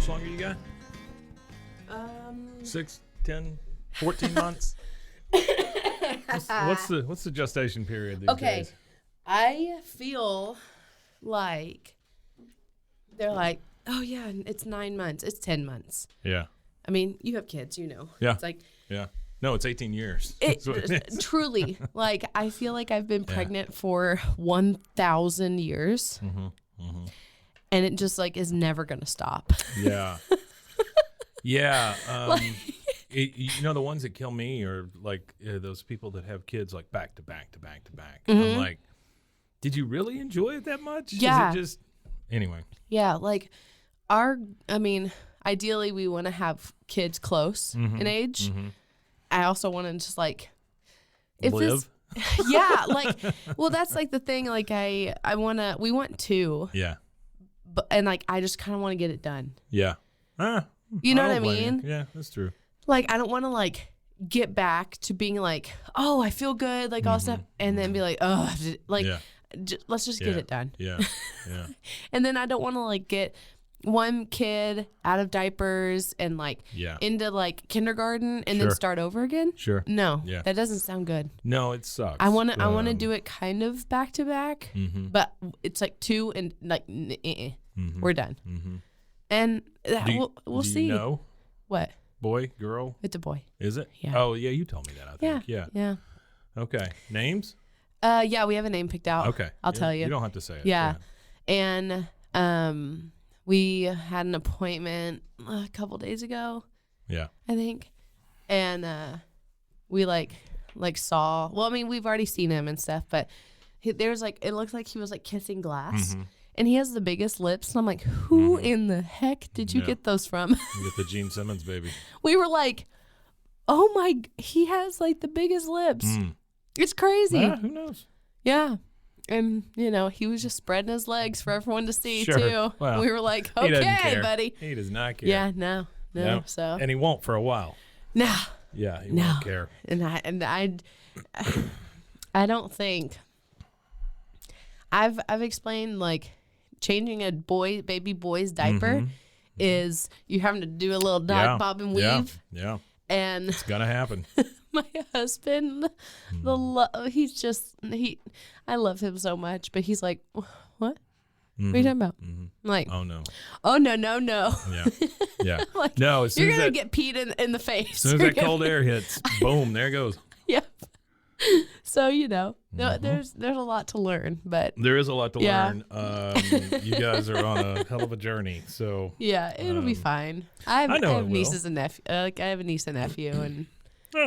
much longer you got? 6, 10, 14 months? What's the gestation period these days? I feel like they're like, oh yeah, it's 9 months. It's 10 months. Yeah. I mean, you have kids, you know. Yeah. It's like, yeah. No, it's 18 years. Truly, like, I feel like I've been pregnant for 1,000 years. Mm-hmm. Mm-hmm. And it just like is never going to stop. Yeah. Yeah. You know, the ones that kill me are like those people that have kids like back to back to back to back. Mm-hmm. I'm like, did you really enjoy it that much? Yeah. Is it just, anyway. Yeah. Like ideally we want to have kids close in age. Mm-hmm. I also want to just like, live. Yeah. Like, well, that's like the thing. Like we want two. Yeah. And like, I just kind of want to get it done. Yeah. You know what I mean? Yeah, that's true. Like, I don't want to like get back to being like, oh, I feel good, like all stuff, and then be like, oh, like, let's just get it done. Yeah, yeah. And then I don't want to like get one kid out of diapers and like into like kindergarten and then start over again. Sure. No, that doesn't sound good. No, it sucks. I want to do it kind of back to back, but it's like 2 and like we're done. Mm-hmm. And we'll see. You know? What? Boy, girl? It's a boy. Is it? Yeah. Oh, yeah, you told me that, I think. Yeah. Okay. Names? Yeah, we have a name picked out. Okay. I'll tell you. You don't have to say it. Yeah. And we had an appointment a couple days ago. Yeah. I think. And we like saw, well, I mean, we've already seen him and stuff, but there's like, it looks like he was like kissing glass. Mm-hmm. And he has the biggest lips. And I'm like, who in the heck did you get those from? You get the Gene Simmons, baby. We were like, oh my, he has like the biggest lips. It's crazy. Who knows? Yeah. And, you know, he was just spreading his legs for everyone to see, too. Well, we were like, okay, buddy. He does not care. Yeah, no. So. And he won't for a while. No. Yeah, he won't care. And I don't think I've explained like changing a baby boy's diaper is you having to do a little dog bob and weave. Yeah. And it's gonna happen. My husband, I love him so much, but he's like, what? What are you talking about? I'm like, oh no. Yeah. Like, no, you're gonna get peed in the face. As soon as that cold air hits, boom, there it goes. Yep. So, you know, there's a lot to learn, but there is a lot to learn. You guys are on a hell of a journey, so yeah, it'll be fine. I have nieces and nephew. I have a niece and nephew, and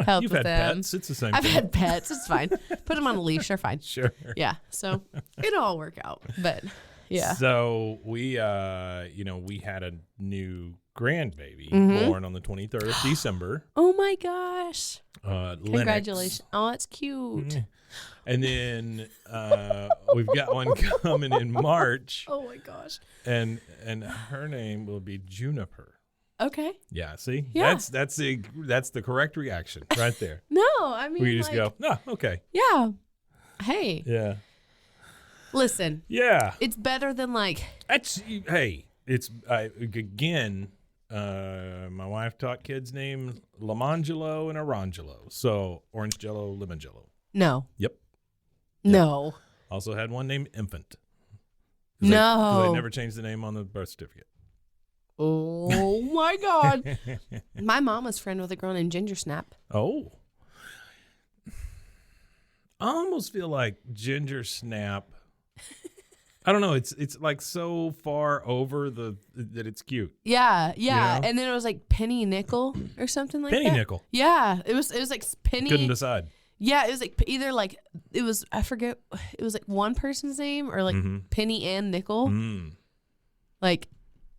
help you've with had them. pets. It's the same. I've had pets. It's fine. Put them on a leash. They're fine. Sure. Yeah. So it'll all work out. But yeah. So we had a new grandbaby born on the 23rd of December. Oh my gosh. Congratulations. Oh, that's cute. And then we've got one coming in March. Oh my gosh. And her name will be Juniper. Okay. Yeah, see? Yeah. That's the correct reaction right there. No, I mean, we just go, no, okay. Yeah. Hey. Yeah. Listen. Yeah. It's better than like. Again, my wife taught kids names Lamangelo and Orangelo. So orange jello, lemon jello. No. Yep. No. Also had one named Infant. No. They never changed the name on the birth certificate. Oh my God. My mama's friend with a girl named Ginger Snap. Oh. I almost feel like Ginger Snap. I don't know. It's like so far over that it's cute. Yeah. You know? And then it was like Penny Nickel or something like that. Penny Nickel. Yeah. It was like Penny. Couldn't decide. Yeah. It was like either like it was, I forget. It was like one person's name or like Penny and Nickel. Like.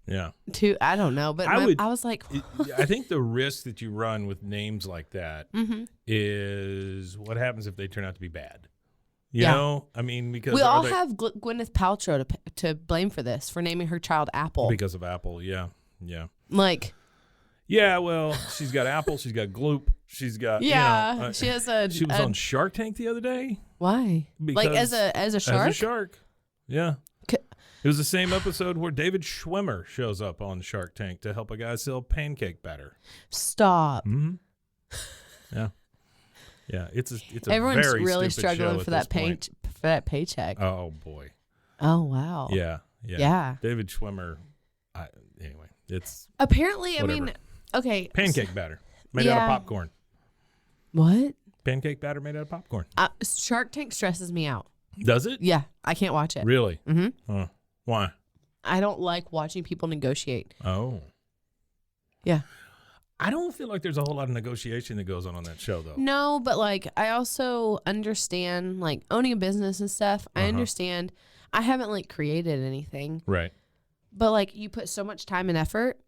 Yeah. Two. I don't know. But I was like. I think the risk that you run with names like that is what happens if they turn out to be bad. You know, I mean, because we all have Gwyneth Paltrow to blame for this, for naming her child Apple. Because of Apple, yeah. Like, yeah, well, she's got Apple, she's got Gloop, she's got she has a. She was on Shark Tank the other day. Why? Because like as a shark. As a shark, yeah. It was the same episode where David Schwimmer shows up on Shark Tank to help a guy sell pancake batter. Stop. Mm-hmm. Yeah. Yeah, it's a Everyone's very really stupid struggling show for that paycheck. Oh boy. Oh wow. Yeah. David Schwimmer. Anyway, it's apparently. whatever. I mean, okay. Pancake batter made out of popcorn. What? Pancake batter made out of popcorn. Shark Tank stresses me out. Does it? Yeah, I can't watch it. Really? Mm-hmm. Why? I don't like watching people negotiate. Oh. Yeah. I don't feel like there's a whole lot of negotiation that goes on that show, though. No, but like I also understand like owning a business and stuff. I understand. I haven't like created anything. Right. But like you put so much time and effort,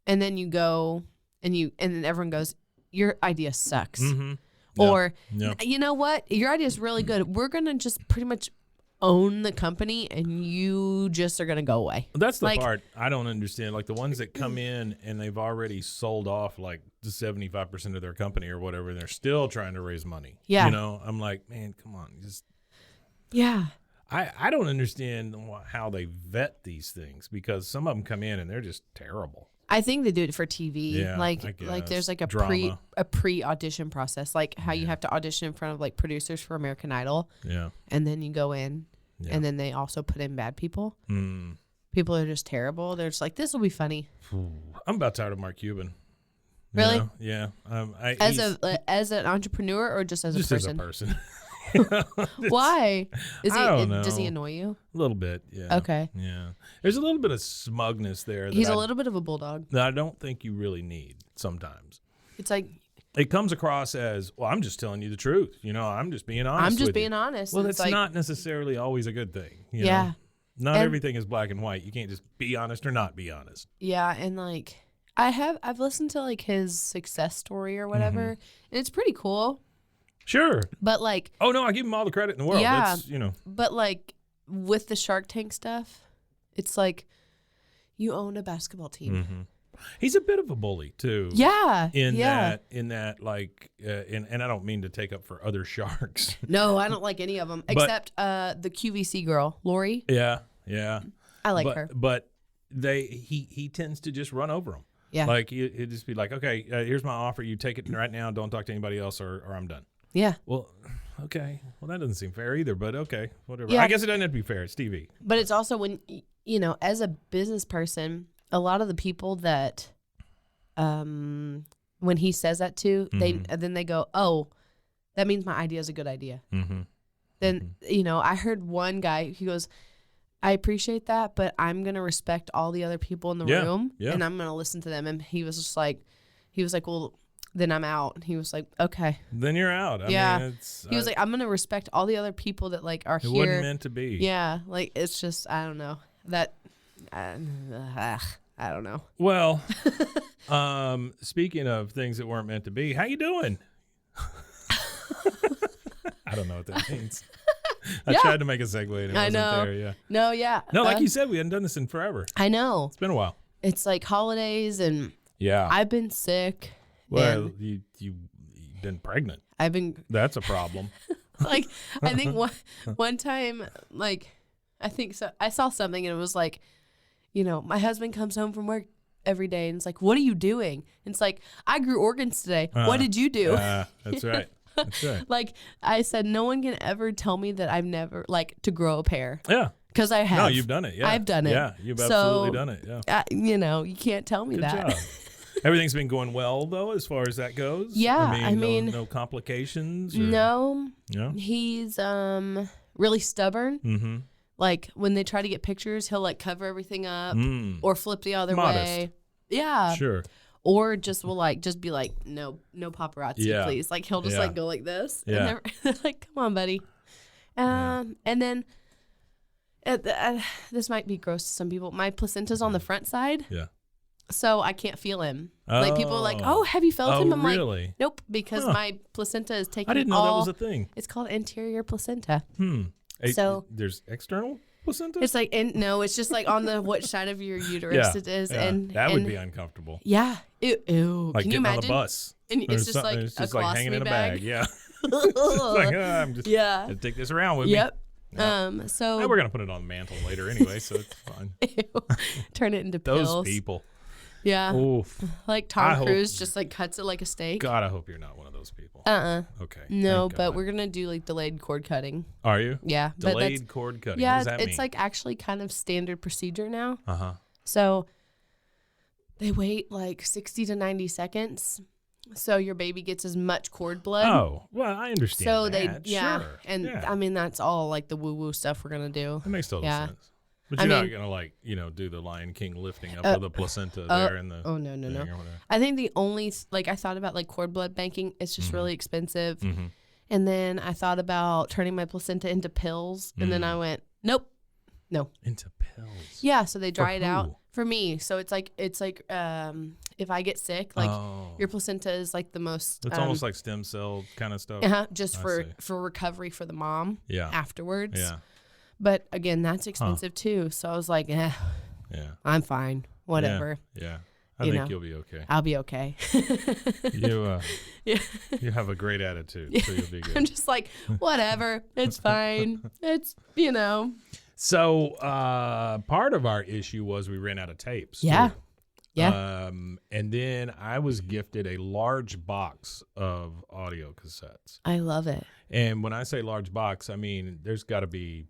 and then you go and then everyone goes, your idea sucks. Mm-hmm. Yeah. Or you know what? Your idea is really good. We're gonna just pretty much own the company, and you just are gonna go away. That's the part I don't understand. Like the ones that come in and they've already sold off like 75% of their company or whatever, and they're still trying to raise money. Yeah. You know, I'm like, man, come on, just. Yeah. I don't understand how they vet these things, because some of them come in and they're just terrible. I think they do it for TV. Yeah, like there's like a pre audition process, like how you have to audition in front of like producers for American Idol. Yeah. And then you go in, and then they also put in bad people. Mm. People are just terrible. They're just like, this will be funny. I'm about tired of Mark Cuban. Really? Yeah. As an entrepreneur or just as a person? Just as a person. Why? I don't know. Does he annoy you? A little bit, yeah. Okay. Yeah. There's a little bit of smugness there. He's a little bit of a bulldog. That I don't think you really need sometimes. It's like. It comes across as, well, I'm just telling you the truth. You know, I'm just being honest. I'm just being honest. Well, that's like, not necessarily always a good thing. You yeah. know? Not everything is black and white. You can't just be honest or not be honest. Yeah, and like I've listened to like his success story or whatever, and it's pretty cool. Sure. But like, oh no, I give him all the credit in the world. Yeah. That's, you know. But like with the Shark Tank stuff, it's like you own a basketball team. Mm-hmm. He's a bit of a bully too. Yeah. In that like, and I don't mean to take up for other sharks. No, I don't like any of them except the QVC girl, Lori. Yeah. Yeah. I like her. But he tends to just run over them. Yeah. Like he'd just be like, okay, here's my offer. You take it right now. Don't talk to anybody else, or I'm done. Yeah. Well, okay. Well, that doesn't seem fair either, but okay, whatever. Yeah. I guess it doesn't have to be fair. It's TV. But it's also when, you know, as a business person, a lot of the people that, when he says that to, then they go, oh, that means my idea is a good idea. Mm-hmm. Then, you know, I heard one guy, he goes, I appreciate that, but I'm going to respect all the other people in the room, and I'm going to listen to them. And he was like, well, then I'm out. And he was like, okay. Then you're out. I mean, he was like, I'm going to respect all the other people that like are here. It wasn't meant to be. Yeah. Like, it's just, I don't know. That, I don't know. Well, speaking of things that weren't meant to be, how you doing? I don't know what that means. I tried to make a segue and it wasn't there. Yeah. No, yeah. No, like you said, we hadn't done this in forever. I know. It's been a while. It's like holidays and I've been sick. Well, you've been pregnant. That's a problem. Like, I think one time, like, I think so. I saw something and it was like, you know, my husband comes home from work every day and it's like, what are you doing? And it's like, I grew organs today. What did you do? That's right. That's right. Like I said, no one can ever tell me that I've never like to grow a pair. Yeah. Because I have. No, you've done it. Yeah. I've done it. Yeah, you've absolutely done it. Yeah. You know, you can't tell me Good that. job. Everything's been going well though, as far as that goes. Yeah. I mean, no complications. No. Yeah. He's really stubborn. Mm-hmm. Like when they try to get pictures, he'll like cover everything up or flip the other way. Yeah. Sure. Or just will like just be like, no paparazzi, please. Like he'll just like go like this. Yeah. And they're like, come on, buddy. And then this might be gross to some people. My placenta's on the front side. Yeah. So I can't feel him. Like people are like, oh, have you felt him? I'm really? like, nope, because my placenta is taking. I didn't know that was a thing. It's called anterior placenta. So there's external placenta? It's like, no, it's just like on the which side of your uterus it is. Yeah. And that would be uncomfortable. Yeah. Ew. Like Can you imagine? on a bus. And it's just like it's just a like hanging in a bag. Yeah. It's like, I'm just going to take this around with me. Yep. Yeah. So we're gonna put it on the mantle later anyway, so it's fine. Turn it into pills. Those people. Yeah. Oof. Like Tom Cruise just like cuts it like a steak. God, I hope you're not one of those people. Okay. No, but we're gonna do like delayed cord cutting. Are you? Yeah. Delayed cord cutting. Yeah, what does that mean? It's like actually kind of standard procedure now. Uh-huh. So they wait like 60 to 90 seconds. So your baby gets as much cord blood. Oh, well, I understand. So that. Sure. And yeah. I mean that's all like the woo-woo stuff we're gonna do. It makes total sense. But you're not gonna like, do the Lion King lifting up of the placenta there in the no. I think the only I thought about like cord blood banking. It's just really expensive. Mm-hmm. And then I thought about turning my placenta into pills, and then I went, nope, no. Into pills. Yeah, so they dry it out for me. So it's like if I get sick, like your placenta is like the most. It's almost like stem cell kind of stuff. Just for recovery for the mom. Yeah. Afterwards. Yeah. But again, that's expensive too. So I was like, yeah, I'm fine. Whatever. Yeah. I think you'll be okay. I'll be okay. You have a great attitude, so you'll be good. I'm just like, whatever. It's fine. It's, So part of our issue was we ran out of tapes. Yeah. Too. Yeah. And then I was gifted a large box of audio cassettes. I love it. And when I say large box, I mean, there's got to be,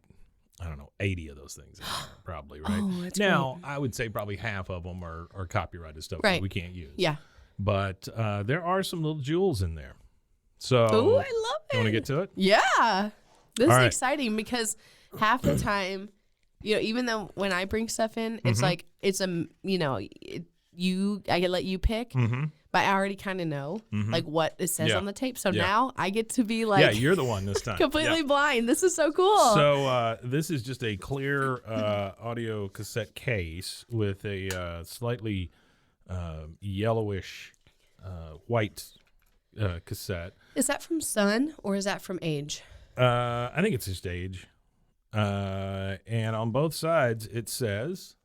80 of those things in there, probably, right? Oh, that's now, great. I would say probably half of them are copyrighted stuff right. that we can't use. Yeah. But there are some little jewels in there. So, oh, I love it. You want to get to it? Yeah. This is right. exciting because half the time, even though when I bring stuff in, it's like, it's I can let you pick, but I already kind of know like what it says on the tape. So now I get to be like, yeah, you're the one this time. completely blind. This is so cool. So this is just a clear audio cassette case with a slightly yellowish white cassette. Is that from Sun or is that from Age? I think it's just Age. And on both sides it says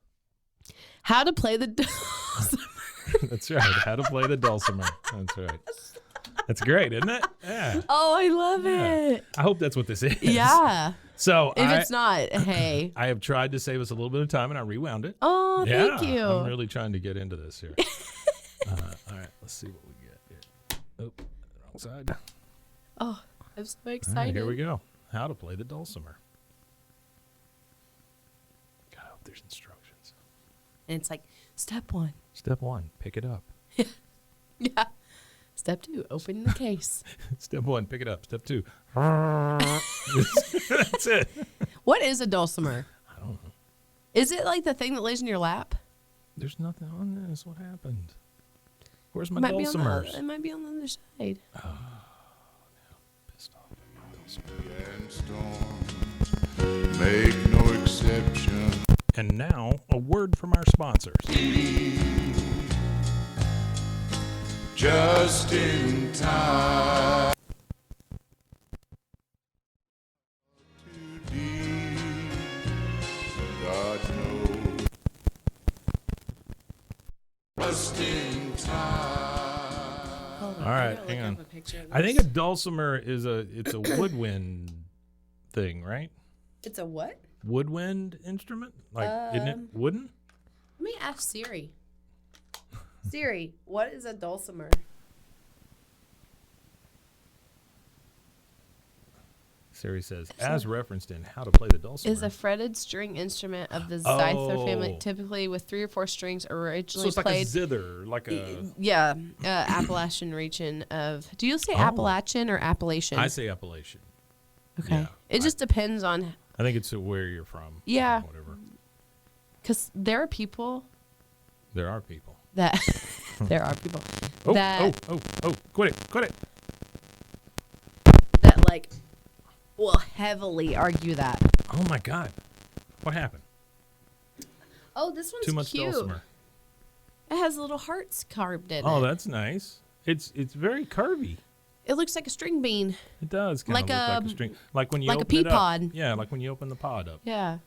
how to play the dulcimer. That's right. How to play the dulcimer. That's right. That's great, isn't it? Yeah. Oh, I love it. I hope that's what this is. Yeah. So if it's not, hey. I have tried to save us a little bit of time, and I rewound it. Oh, thank you. I'm really trying to get into this here. All right, let's see what we get here. Oh, wrong side. Oh, I'm so excited. Right, here we go. How to play the dulcimer. God, I hope there's instructions. And it's like, step 1. Step 1, pick it up. Yeah. Step 2, open the case. Step 1, pick it up. Step 2. That's it. What is a dulcimer? I don't know. Is it like the thing that lays in your lap? There's nothing on this. What happened? Where's my dulcimers? It might be on the other side. Oh, now I'm pissed off. And storms make no exception. And now, a word from our sponsors. Just in time. Too deep. God knows. Just in time. Hold on. All right, hang on. I think a dulcimer is it's a woodwind thing, right? It's a what? Woodwind instrument? Like, isn't it wooden? Let me ask Siri. Siri, what is a dulcimer? Siri says, as referenced in How to Play the Dulcimer. Is a fretted string instrument of the zither family, typically with 3 or 4 strings, originally so it's played. like a zither, like a. Yeah, Appalachian region of. Do you say Appalachian or Appalachian? I say Appalachian. Okay. Yeah, it just depends on. I think it's where you're from. Yeah. Whatever. Because there are people. There are people. That. There are people. Oh, that, quit it. That, like, will heavily argue that. Oh, my God. What happened? Oh, this one's Too much cute. dulcimer. It has little hearts carved in it. Oh, that's nice. It's very curvy. It looks like a string bean. It does kind of look like a string. Like when you like open a pea it up. pod. Yeah, like when you open the pod up. Yeah.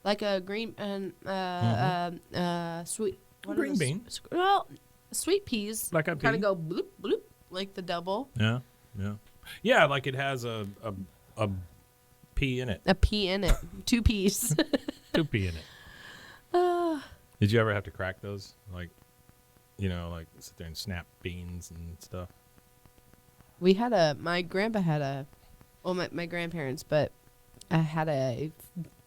Like a green and sweet. What Green bean. Well, sweet peas. Like a kind pea. of go bloop bloop like the double. Yeah. Yeah, like it has a pea in it. A pea in it. 2 peas. 2 pea in it. Did you ever have to crack those? Like, like sit there and snap beans and stuff? My grandpa had my grandparents, but I had a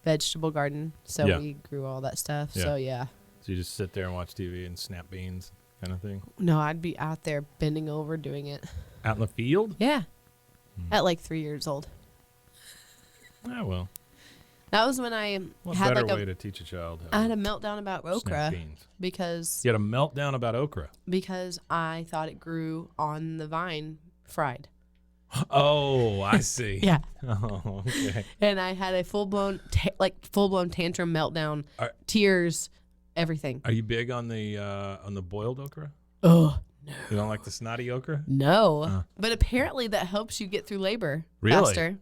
vegetable garden, so we grew all that stuff. Yeah. So, yeah. So you just sit there and watch TV and snap beans kind of thing? No, I'd be out there bending over doing it. Out in the field? Yeah. At like 3 years old. Ah, well. That was when I What had better like way to teach a child I how had to a meltdown about snap okra beans? because You had a meltdown about okra? because I thought it grew on the vine fried. Oh, I see. Yeah. Oh, okay. And I had a full-blown tantrum meltdown, tears, everything. Are you big on the boiled okra? Oh, You don't like the snotty okra? no. But apparently that helps you get through labor Really? faster.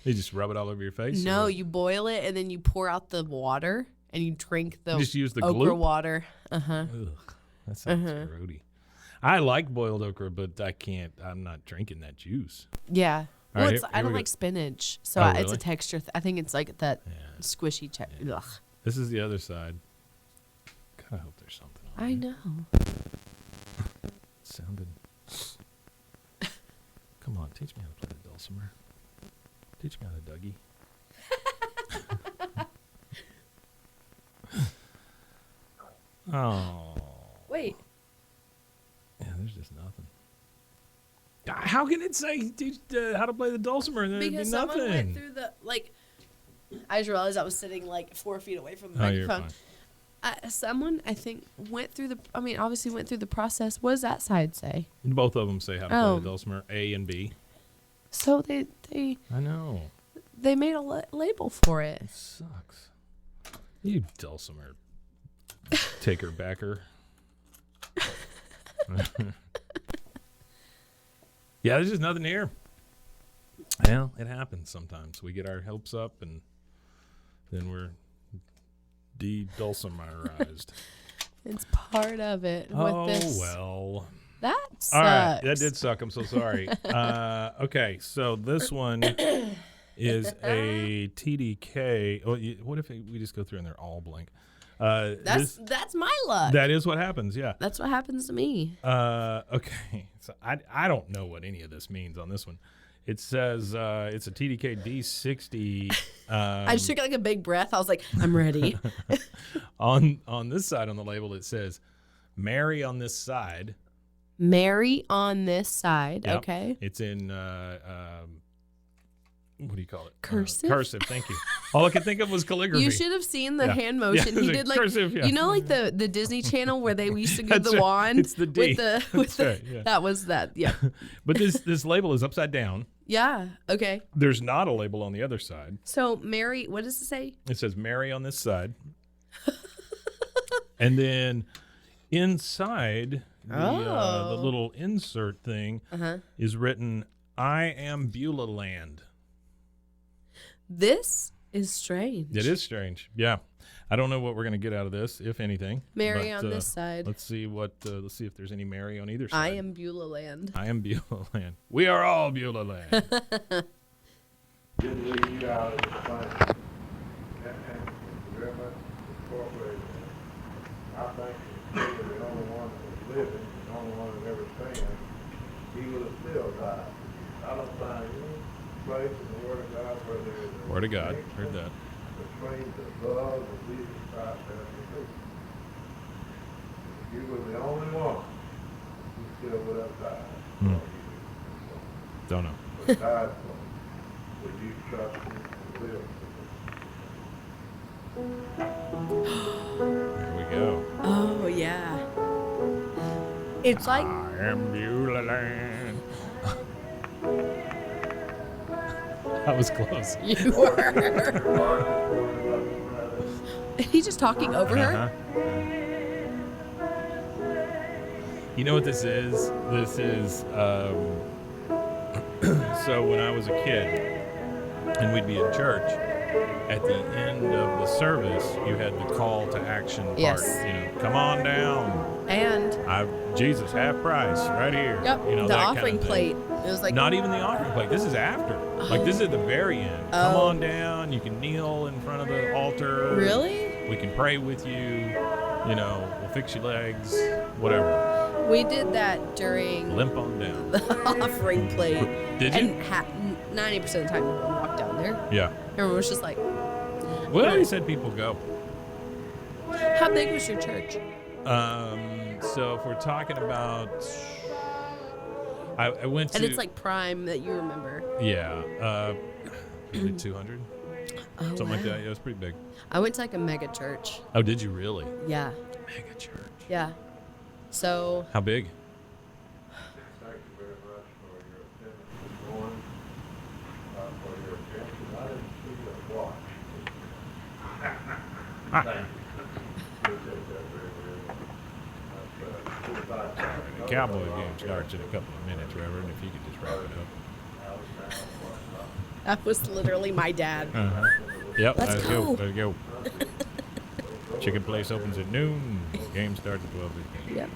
You just rub it all over your face? No, or- you boil it and then you pour out the water and you drink the You just use the okra gloop? water. Uh-huh. Ugh, that sounds grody. I like boiled okra, but I'm not drinking that juice. Yeah. All Well, right, I here don't we go. like spinach, so Oh, it's really? a texture. I think it's like that Yeah. squishy. Ugh. This is the other side. God, I hope there's something on I there. know. It sounded... Come on, teach me how to play the dulcimer. Teach me how to Dougie. Oh. Wait. Yeah, there's just nothing. How can it say teach how to play the dulcimer and there'd be Because nothing? someone went through the I just realized I was sitting like 4 feet away from the Oh, you're microphone. fine. Someone I think obviously went through the process. What does that side say? Both of them say how to play Oh. the dulcimer, A and B. So they I know. made a label for it. It sucks. You dulcimer taker backer. Yeah, there's just nothing here. Well, it happens sometimes. We get our hopes up and then we're de-dulcimerized. It's part of it. Oh, with this. well. That sucks. All right, that did suck. I'm so sorry. Okay, so this one is a TDK. Oh, what if we just go through and they're all blank? That's my luck. That is what happens. Yeah. That's what happens to me. Okay. So I don't know what any of this means on this one. It says it's a TDK D60. I just took like a big breath. I was like, I'm ready. On this side on the label, it says Mary on this side. Mary on this side. Yep. Okay. It's in what do you call it? Cursive? Cursive. Thank you. All I could think of was calligraphy. You should have seen the Yeah. hand motion. Yeah, He it's did a like cursive, yeah. you know, like the Disney Channel where they used to do That's the right. wand. It's the D. With the right, yeah. that was that. Yeah. But this label is upside down. Yeah. Okay. There's not a label on the other side. So Mary, what does it say? It says Mary on this side. And then inside the little insert thing is written, I am Beulah Land. This is strange. It is strange. Yeah. I don't know what we're going to get out of this, if anything. Mary but, on this side. Let's see if there's any Mary on either side. I am Beulah Land. I am Beulah Land. We are all Beulah Land. Didn't leave you out of the plan. And very much incorporated. I think if he was the only one that was living, the only one that ever sinned, he would have still died. I don't find any place in the Word of God where there is a Word of God. connection Heard that. between the love of Jesus Christ and the truth. If you were the only one, you still would have died. Don't know. But died for him. Would you trust him and live? There we go. Oh yeah. It's like I am Beulah Land. That was close. you were. He's just talking over her. You know what this is? This is so when I was a kid and we'd be in church, at the end of the service, you had the call to action part. Yes. You know, come on down. And Jesus, half price, right here. Yep. You know, the that offering kind of plate. It was like not even the offering plate. This is after. Like this is at the very end. Come on down. You can kneel in front of the altar. Really? We can pray with you. You know, we'll fix your legs. Whatever. We did that during Limp on down. the offering plate. Did you? And 90% of the time, we walked down there. Yeah. Everyone was just like, Well, he said people go. how big was your church? So if we're talking about, I went to. And it's like prime that you remember. Yeah. Maybe 200. Something like that. Yeah, it was pretty big. I went to like a mega church. Oh, did you really? Yeah. Mega church. Yeah. So. How big? Thank you very much for your attendance this morning, for your attention. I didn't see your watch. Thank you. Appreciate that very, very much. The Cowboy game starts in a couple of minutes, Reverend. If you could just wrap it up. That was literally my dad. Yep, Let's go. Let's go. Chicken place opens at noon. Game starts at 12. Yep.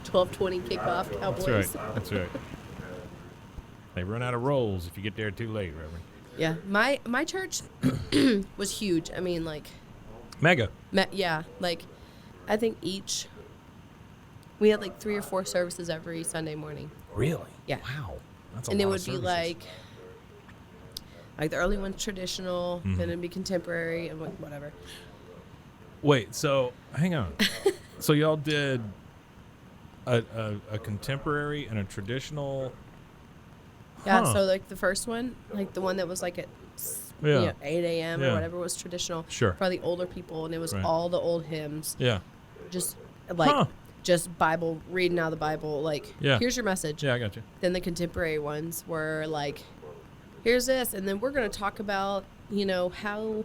12:20 kickoff. Cowboys. That's right. That's right. They run out of rolls if you get there too late, Reverend. Yeah. My church was huge. I mean, like. Mega. Yeah. Like, I think we had like 3 or 4 services every Sunday morning. Really? Yeah. Wow. That's a And lot it of would be services. like the early one's traditional, then it'd be contemporary, and whatever. Wait, so hang on. So y'all did a contemporary and a traditional. Yeah, Huh. so like the first one, like the one that was like at 8 a.m. Yeah. or whatever was traditional Sure. for the older people, and it was Right. all the old hymns, Yeah. just like Huh. just Bible, reading out of the Bible, like Yeah. here's your message. Yeah, I got you. Then the contemporary ones were like, here's this, and then we're going to talk about, how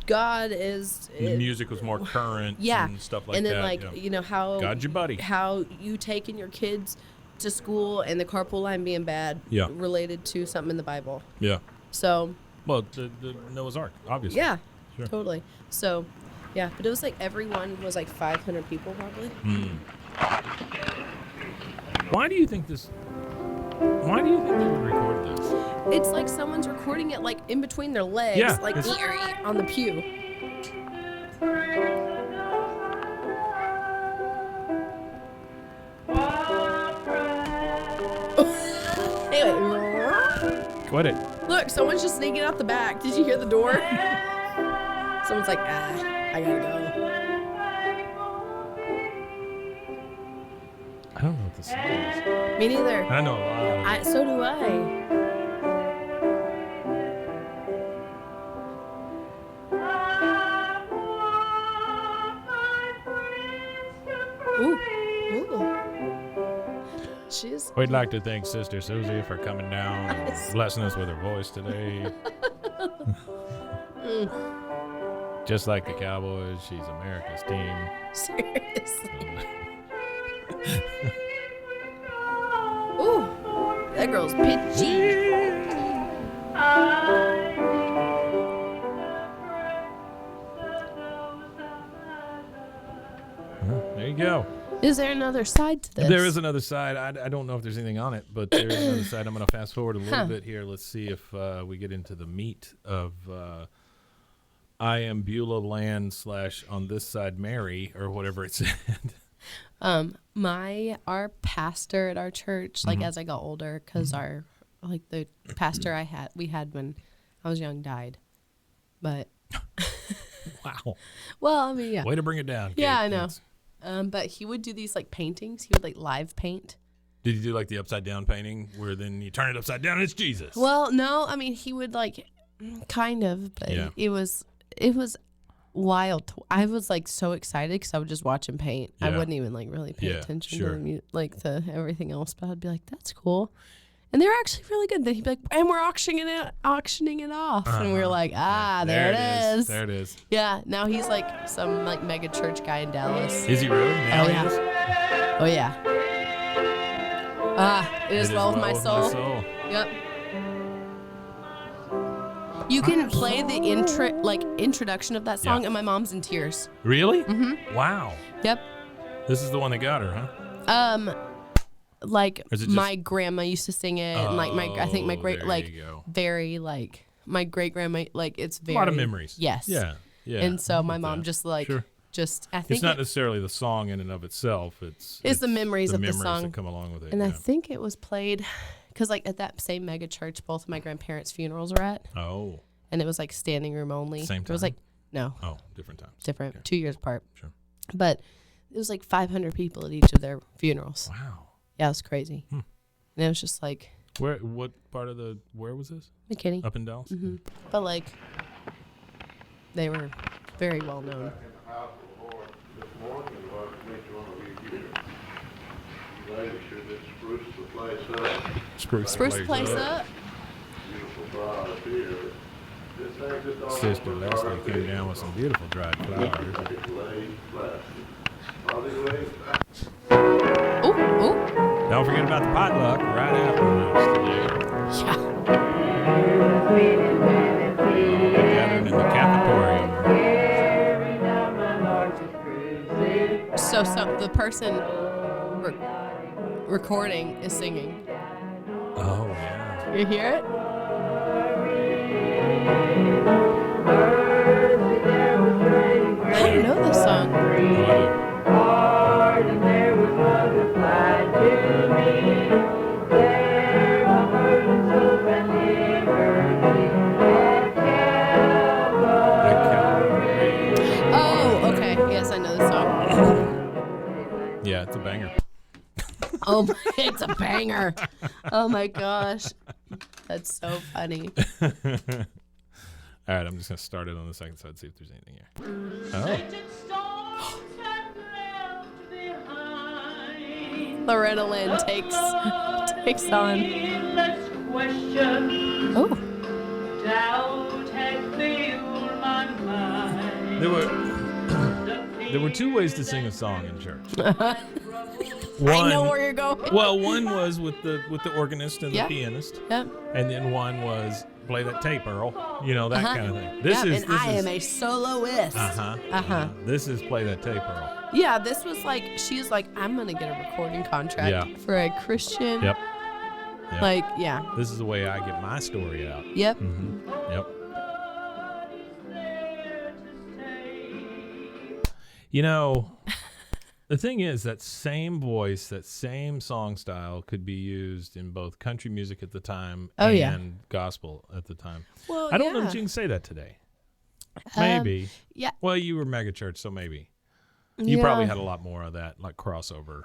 God is. The music was more current. Yeah. And stuff like and then that. Yeah. how God's your buddy. how you taking your kids to school and the carpool line being bad Yeah. related to something in the Bible. Yeah. So Well, the Noah's Ark, obviously. yeah, Sure. totally. So yeah, but it was like everyone was like 500 people probably. Why do you think they would record this? It's like someone's recording it like in between their legs, Yeah, like it's- on the pew. Anyway, Quit it. look, someone's just sneaking out the back. Did you hear the door? Someone's like, I gotta go. I don't know what this is. Me neither. I know a lot. So do I. Ooh. She's. We'd like to thank Sister Susie for coming down and blessing us with her voice today. Just like the Cowboys, she's America's team. Seriously. Ooh. That girl's pitchy. There you go. Is there another side to this? There is another side. I don't know if there's anything on it, but there is another side. I'm going to fast forward a little bit here. Let's see if we get into the meat of I am Beulah Land / on this side Mary or whatever it said. Our pastor at our church, like as I got older, because the pastor we had when I was young died, but Wow. well, I mean, yeah, Way to bring it down. Kate. yeah, I know. Thanks. But he would do these like paintings. He would like live paint. Did you do like the upside down painting where then you turn it upside down and it's Jesus? Well, no, I mean he would like kind of, but Yeah. it was wild. I was like so excited because I would just watch him paint. I Yeah. wouldn't even like really pay Yeah, attention sure. to to everything else, but I'd be like, that's cool. And they were actually really good. Then he'd be like, and we're auctioning it off. And we were like, there it is. There it is. Yeah, now he's like some like mega church guy in Dallas. Is he really? Now he yeah. is? Oh yeah. It is well with my soul. Yep. You can play the introduction of that song, Yeah. and my mom's in tears. Really? Mm-hmm. Wow. Yep. This is the one that got her, huh? Like my grandma used to sing it, and like I think my great very like my great grandma it's very a lot of memories. Yes. Yeah. Yeah. And so my mom just I think it's not necessarily the song in and of itself. It's the memories of the song that come along with it. And I think it was played because like at that same mega church, both of my grandparents' funerals were at. Oh. And it was like standing room only. Same time. It was like no. Oh, different times. Different. Okay. 2 years apart. Sure. But it was like 500 people at each of their funerals. Wow. Yeah, it was crazy. And it was just like. What part of where was this? McKinney. Up in Dallas? Mm-hmm. But like, they were very well known. Spruce the place up. Sister Leslie came down with some beautiful dried flowers. Ooh. Don't forget about the potluck right afterwards today. Yeah. Gathered in the cafetorium. So the person recording is singing. Oh, yeah. You hear it? I don't know this song. Oh, okay. Yes, I know this song. Yeah, it's a banger. Oh, it's a banger. Oh, my gosh. That's so funny. All right, I'm just going to start it on the second side, see if there's anything here. Oh. Loretta Lynn takes on. Oh. There were two ways to sing a song in church. I know where you're going. Well, one was with the organist and the pianist. Yep. And then one was play that tape, Earl. You know, that kind of thing. This is I am a soloist. This is play that tape, Earl. Yeah, this was like, she was like, I'm going to get a recording contract for a Christian. Yep. Like, yeah. This is the way I get my story out. Yep. Mm-hmm. Yep. You know, the thing is, that same voice, that same song style could be used in both country music at the time and gospel at the time. Well, I don't know if you can say that today. Maybe. Yeah. Well, you were mega church, so maybe. You probably had a lot more of that, like crossover.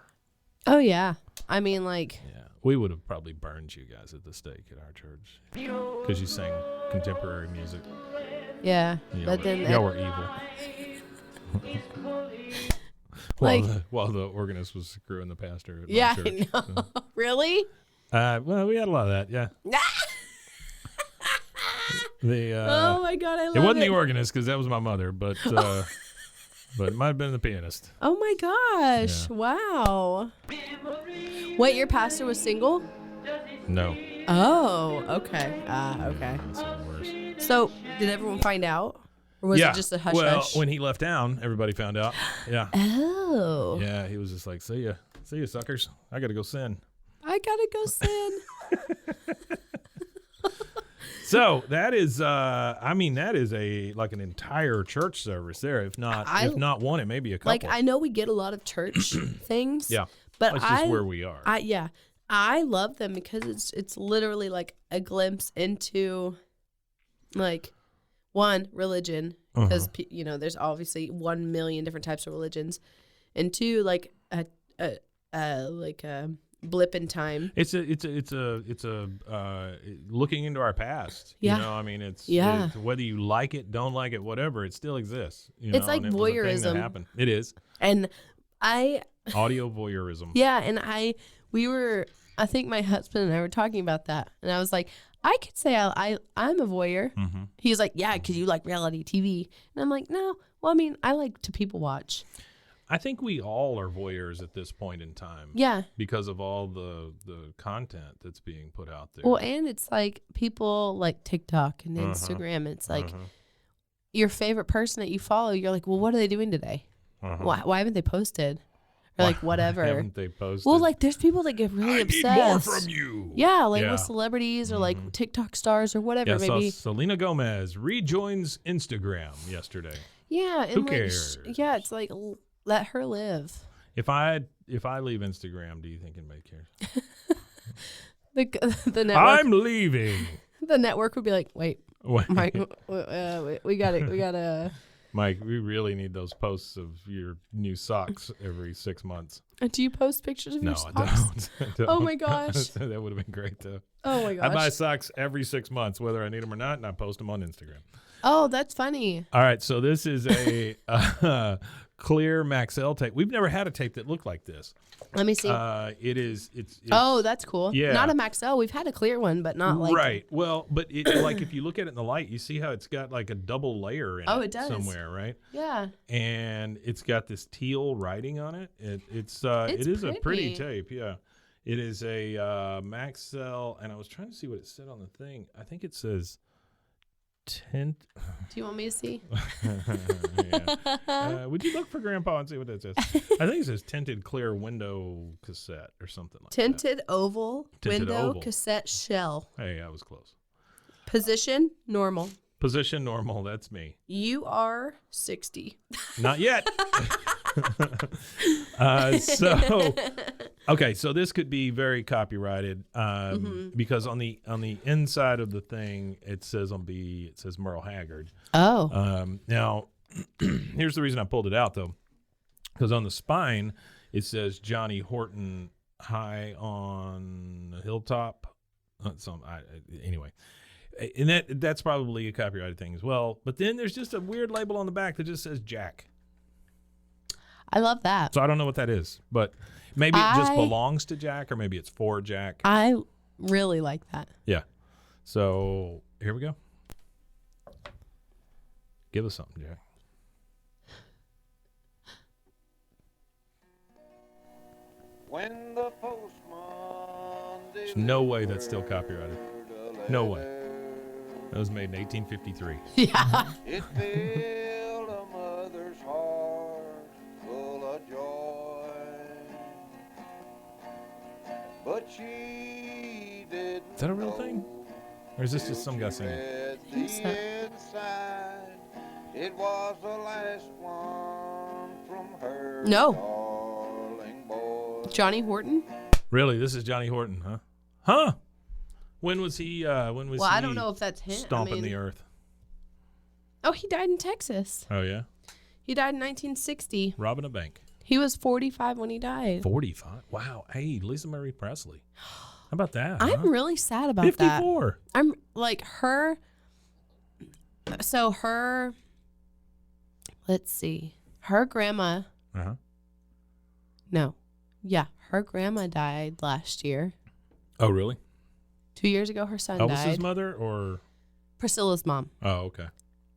Oh, yeah. I mean, like. Yeah. We would have probably burned you guys at the stake at our church because you sang contemporary music. Yeah. Y'all were evil. While the organist was screwing the pastor at my church. I know. So. Really? Well, we had a lot of that, yeah. Oh my God, I love it. It wasn't the organist because that was my mother, but it might have been the pianist. Oh my gosh! Yeah. Wow. Wait, your pastor was single? No. Oh, okay. Okay. That's even worse. So, did everyone find out? Or was it just a hush-hush? Well, when he left town, everybody found out. Yeah. Oh. Yeah, he was just like, see ya, suckers. I got to go sin. So that is, that is like an entire church service there. If not one, it may be a couple. Like, I know we get a lot of church things. Yeah. But that's just where we are. I love them because it's literally like a glimpse into like one, religion, because there's obviously 1 million different types of religions, and two, like a blip in time. It's a looking into our past. Yeah. You know, I mean, it's whether you like it, don't like it, whatever, it still exists. It's like voyeurism. It was a thing that happened. It is. And audio voyeurism. Yeah, and I think my husband and I were talking about that, and I was like, I could say I'm a voyeur. Mm-hmm. He was like, yeah, because you like reality TV. And I'm like, no. Well, I mean, I like to people watch. I think we all are voyeurs at this point in time. Yeah. Because of all the content that's being put out there. Well, and it's like people like TikTok and Instagram. It's like your favorite person that you follow, you're like, well, what are they doing today? Why haven't they posted? or like whatever. Haven't they posted? Well, like there's people that get really obsessed. Need more from you. Yeah, like with celebrities or like TikTok stars or whatever. Yeah, maybe. so Selena Gomez rejoins Instagram yesterday. Yeah, and Who like, cares? yeah, it's like let her live. If I leave Instagram, do you think anybody cares? The network. I'm leaving. The network would be like, wait, What? Mike, we gotta. Mike, we really need those posts of your new socks every 6 months. Do you post pictures of your No, socks? I don't. Oh my gosh. That would have been great though. Oh my gosh. I buy socks every 6 months, whether I need them or not, and I post them on Instagram. Oh, that's funny. All right, so this is a clear Maxell tape. We've never had a tape that looked like this. Let me see. It's oh, that's cool. Yeah. Not a Maxell. We've had a clear one, but not like. Right. Well, but like if you look at it in the light, you see how it's got like a double layer in it does. somewhere, right? Yeah. And it's got this teal writing on it. It is a pretty tape. Yeah. It is a Maxell, and I was trying to see what it said on the thing. I think it says tint. Do you want me to see? Yeah. Would you look for Grandpa and see what that says? I think it says tinted clear window cassette or something like that. Tinted oval window oval. cassette shell. Hey, I was close. Position normal. Position normal. That's me. You are 60. Not yet. So this could be very copyrighted because on the inside of the thing it says Merle Haggard. Oh. Now here's the reason I pulled it out though, because on the spine it says Johnny Horton high on the hilltop. Anyway. And that's probably a copyrighted thing as well. But then there's just a weird label on the back that just says Jack. I love that. So I don't know what that is, but maybe it just belongs to Jack, or maybe it's for Jack. I really like that. Yeah. So here we go. Give us something, Jack. When the postman There's no way that's still copyrighted. No way. That was made in 1853. Yeah. It filled a mother's heart full of joy, but she didn't. Is that a real thing? Or is this just some guy singing? Inside, it was the last one from her darling boy. Johnny Horton? Really? This is Johnny Horton, huh? Huh? When was he? Well, I don't know if that's him. Stomping the earth. Oh, he died in Texas. Oh yeah. He died in 1960. Robbing a bank. He was 45 when he died. 45. Wow. Hey, Lisa Marie Presley. How about that? I'm really sad about 54. that. I'm like her. So her. Let's see. Her grandma. Uh-huh. No. Yeah, her grandma died last year. Oh, really? 2 years ago, her son died. Elvis's mother or? Priscilla's mom. Oh, okay.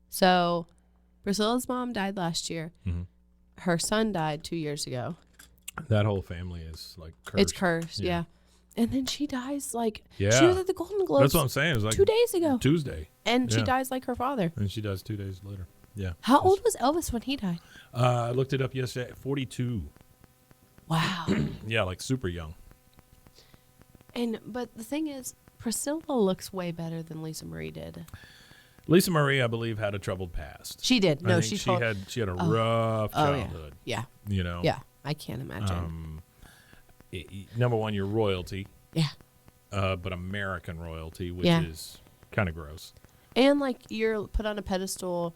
So, Priscilla's mom died last year. Mm-hmm. Her son died 2 years ago. That whole family is like cursed. It's cursed, yeah. And then she dies like she was at the Golden Globes. That's what I'm saying. It was like 2 days ago. Tuesday. And she dies like her father. And she dies 2 days later. Yeah. How old was Elvis when he died? I looked it up yesterday. 42. Wow. Yeah, like super young. But the thing is, Priscilla looks way better than Lisa Marie did. Lisa Marie, I believe, had a troubled past. She did. No, she had a rough childhood. Yeah. You know. Yeah, I can't imagine. Number one, you're royalty. Yeah. But American royalty, which is kind of gross. And like you're put on a pedestal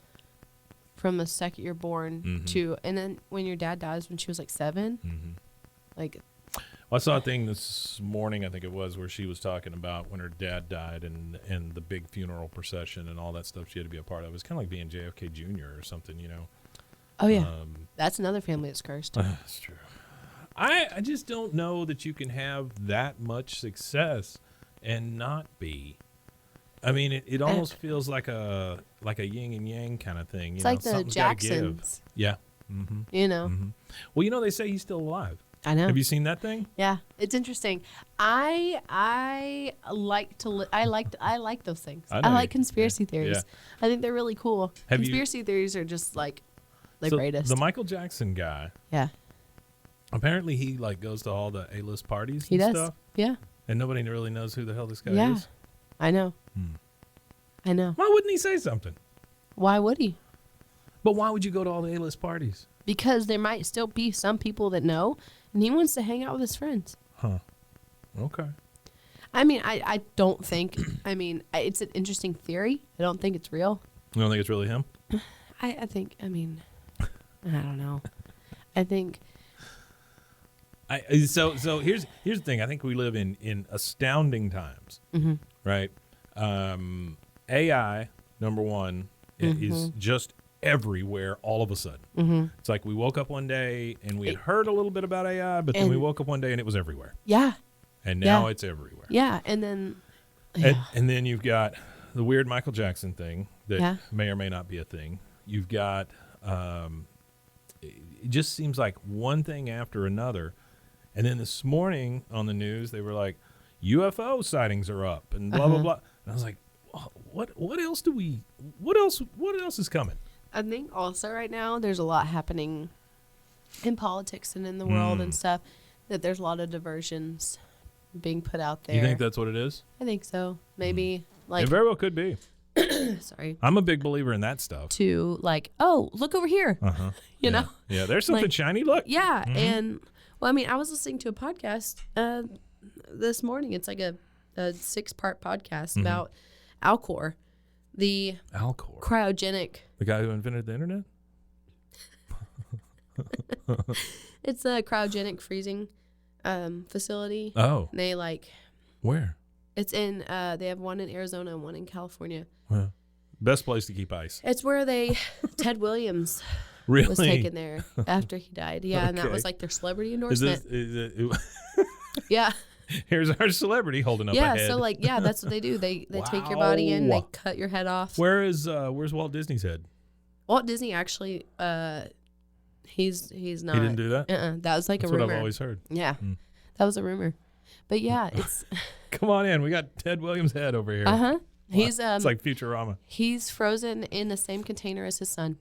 from the second you're born to, and then when your dad dies when she was like 7, like. Well, I saw a thing this morning, I think it was, where she was talking about when her dad died and the big funeral procession and all that stuff she had to be a part of. It was kind of like being JFK Jr. or something, you know. Oh, yeah. That's another family that's cursed. That's true. I just don't know that you can have that much success and not be. I mean, it almost feels like a yin and yang kind of thing. It's like the Jacksons. Yeah. Mm-hmm. You know. Mm-hmm. Well, you know, they say he's still alive. I know. Have you seen that thing? Yeah, it's interesting. I like those things. I like conspiracy theories. Yeah. I think they're really cool. Conspiracy theories are just like the greatest. The Michael Jackson guy. Yeah. Apparently, he like goes to all the A-list parties He and does. stuff, Yeah. and nobody really knows who the hell this guy Yeah. is. I know. I know. Why wouldn't he say something? Why would he? But why would you go to all the A-list parties? Because there might still be some people that know, and he wants to hang out with his friends. Huh. Okay. I mean, I don't think, it's an interesting theory. I don't think it's real. You don't think it's really him? I think, I don't know. I think. So here's the thing. I think we live in astounding times, right? AI, number one, is just everywhere all of a sudden. It's like we woke up one day and we had heard a little bit about AI, but then we woke up one day and it was everywhere. Yeah. And now it's everywhere. Yeah, and then. And then you've got the weird Michael Jackson thing that may or may not be a thing. You've got, it just seems like one thing after another. And then this morning on the news, they were like, UFO sightings are up and blah, blah, blah. And I was like, what else is coming? I think also right now there's a lot happening in politics and in the world and stuff, that there's a lot of diversions being put out there. You think that's what it is? I think so. Maybe like It very well could be. sorry. I'm a big believer in that stuff. To like, oh, look over here. You know? Yeah, there's something Like, shiny. Look. Yeah. And well, I was listening to a podcast this morning. It's like a 6-part podcast about Alcor, the cryogenic. The guy who invented the internet? It's a cryogenic freezing facility. Oh. They Where? it's in they have one in Arizona and one in California. Well, best place to keep ice. It's where Ted Williams Really? was taken there after he died. Yeah, and that Okay. was like their celebrity Is endorsement. this, Yeah. here's our celebrity holding up a Yeah, head. so that's what they do. They take your body in, they Wow. cut your head off. Where's Walt Disney's head? Walt Disney actually he's not. He didn't do that? That was like That's a rumor. what I've always heard. Yeah. That was a rumor. But yeah, it's Come on in. We got Ted Williams' head over here. He's It's like Futurama. he's frozen in the same container as his son.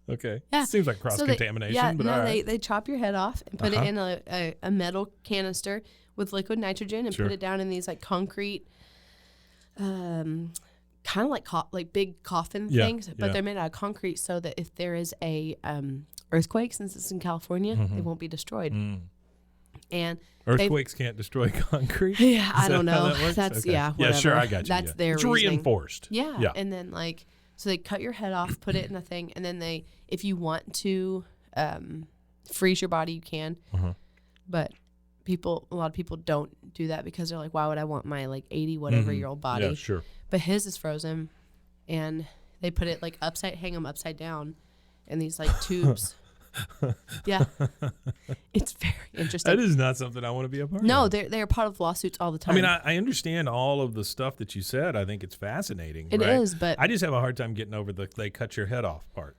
Okay. Yeah. Seems like cross-contamination, but all right. they chop your head off and put it in a metal canister with liquid nitrogen and put it down in these like concrete, kind of like big coffin things, but they're made out of concrete so that if there is a earthquake, since it's in California, they won't be destroyed. And Earthquakes can't destroy concrete? yeah, I don't that how know. that works? That's Okay. yeah, whatever. Yeah, sure, I got you. That's yeah. their It's reasoning. reinforced. Yeah. And then so they cut your head off, put it in a thing, and then if you want to freeze your body, you can. But a lot of people don't do that because they're like, why would I want my like 80 whatever year old body? Yeah, sure. But his is frozen, and they put it like hang them upside down in these like tubes. Yeah. It's very interesting. That is not something I want to be a part of. No, they're part of lawsuits all the time. I mean, I understand all of the stuff that you said. I think it's fascinating. It right? is, but I just have a hard time getting over the they cut your head off part.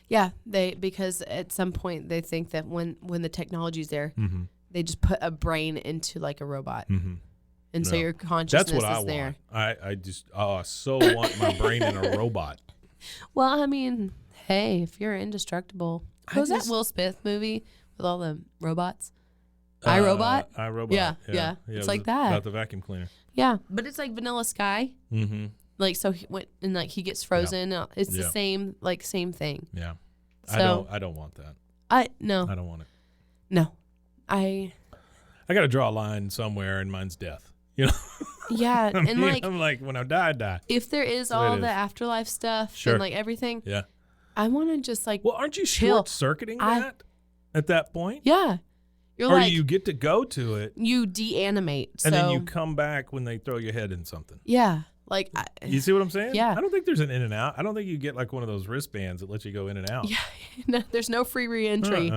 yeah, because at some point they think that when the technology's there, they just put a brain into like a robot, and so your consciousness That's what is there. I just so want my brain in a robot. Well, I mean, hey, if you're indestructible, what was that Will Smith movie with all the robots? iRobot? iRobot. Yeah. It It's was like that. About the vacuum cleaner. Yeah, but it's like Vanilla Sky. Like, so he went and like he gets frozen. It's the same thing. Yeah. So, I don't want that. No. I don't want it. No. I got to draw a line somewhere, and mine's death. You know. Yeah, I mean, and like I'm like, when I die, I die. if there is all the afterlife stuff and like everything, Yeah. I want to just like Well, aren't you chill. short-circuiting that at that point? Yeah, you're Or like you get to go to it, you deanimate, and then you come back when they throw your head in something. Yeah, like You see what I'm saying? Yeah. I don't think there's an in and out. I don't think you get like one of those wristbands that lets you go in and out. yeah, no, there's no free reentry.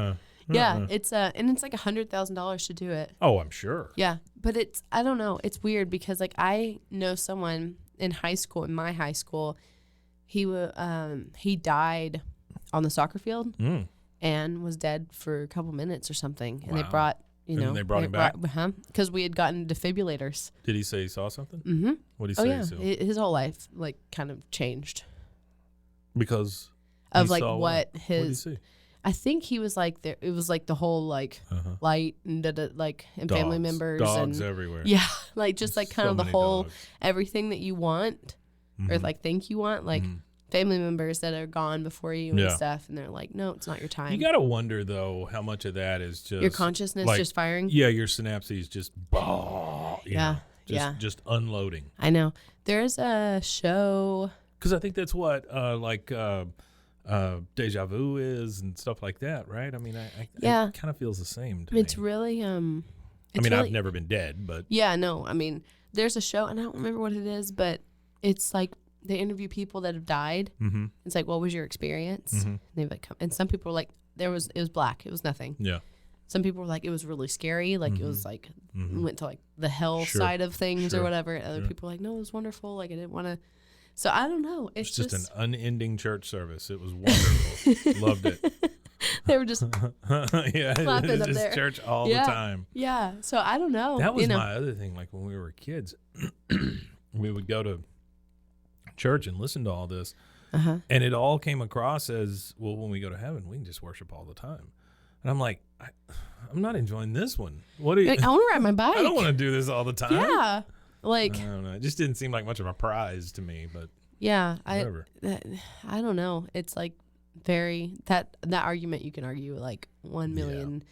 Yeah, it's and it's like $100,000 to do it. Oh, I'm sure. Yeah, but I don't know. It's weird because like I know someone in my high school, he died on the soccer field and was dead for a couple minutes or something. And they brought, then they brought him back? Because we had gotten defibrillators. Did he say he saw something? Mm-hmm. What did he say? Oh, yeah. He saw? His whole life, like, kind of changed. Because Of, he like, saw what What did he his... see? I think he was like there. It was like the whole like light and and family members, dogs and everywhere. Yeah, like just like kind So of the many whole dogs. everything that you want or like think you want, like family members that are gone before you and stuff, and they're like, no, it's not your time. You gotta wonder though how much of that is just your consciousness like, just firing. Yeah, your synapses just just unloading. I know. There's a show Because I think that's what deja vu is and stuff like that, right? I mean, it kind of feels the same to It's me. really I mean, really, I've never been dead, but yeah, no. I mean, there's a show, and I don't remember what it is, but it's like they interview people that have died. mm-hmm. It's like, what was your experience? And they've like, and some people were like, it was black, it was nothing. Yeah. Some people were like, it was really scary, like it was like went to like the hell side of things or whatever. And other people were like, no, it was wonderful. Like I didn't want to. So I don't know. It's just an unending church service. It was wonderful. Loved it. They were just clapping up just there. Church all the time. Yeah. So I don't know. That was my other thing. Like when we were kids, we would go to church and listen to all this, and it all came across as, well, when we go to heaven, we can just worship all the time. And I'm like, I'm not enjoying this one. What do you? Like, I want to ride my bike. I don't want to do this all the time. Yeah. Like, I don't know. It just didn't seem like much of a prize to me, but yeah, whatever. I don't know. It's like very that argument you can argue like 1 million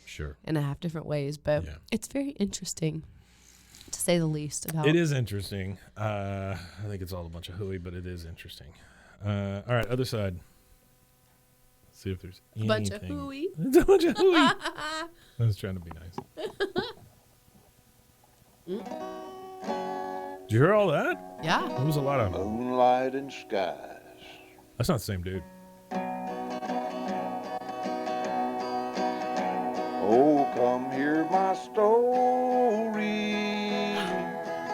and a half different ways, but it's very interesting to say the least about. It is interesting. I think it's all a bunch of hooey, but it is interesting. All right, other side. Let's see if there's anything. Bunch of hooey. It's a bunch of hooey. I was trying to be nice. Did you hear all that? Yeah. There was a lot of. Moonlight and skies. That's not the same dude. Oh, come hear my story